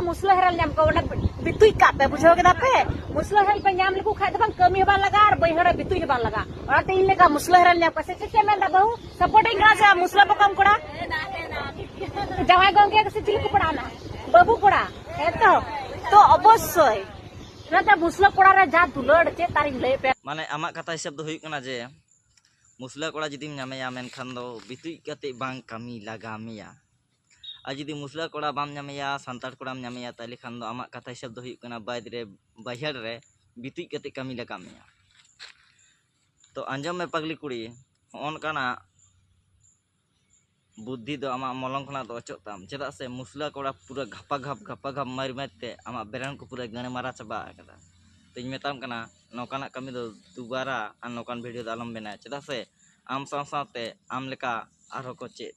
मुसला हेरल नाम को बितुई का पे बुझो के दापे मुसला हेरल पे नाम लिखू खाए तो कमी बा लगा और बहिरा बितुई बा लगा और तीन लेका मुसला हेरल नाम से से में दा बहु सपोर्टिंग का से मुसला पकम कोड़ा जवाई गंगे के सिथिल को पड़ाना बाबू कोड़ा है तो अवश्य ना मुसला कोड़ा रे जा दुलड़ चे तारिन ले पे माने आमा कथा हिसाब दो हुई कना जे मुसला कोड़ा जदि नामेया मेनखान दो बितुई कते बांग कमी लगा मेया आ जदि मुसला कोड़ा बाम नामेया सांतार कोड़ाम नामेया ताले खान दो आमा कथा हिसाब दो हुई कना बायद रे बाहिर रे बितुई कते कमी लगा मेया तो अंजम में पगली कुड़ी ऑन कना बुद्धि दो आमा मलंग खना दो अचो ताम चेदा से मुसला कोड़ा पूरा घपा घप मार मारते आमा बेरन को पूरा गने मारा चबा कदा तो इन मेताम कना नौकाना कमी दो दुबारा आ नौकान वीडियो द आलम बेना चेदा से आम साथ साथे आम लेका आरो को चेत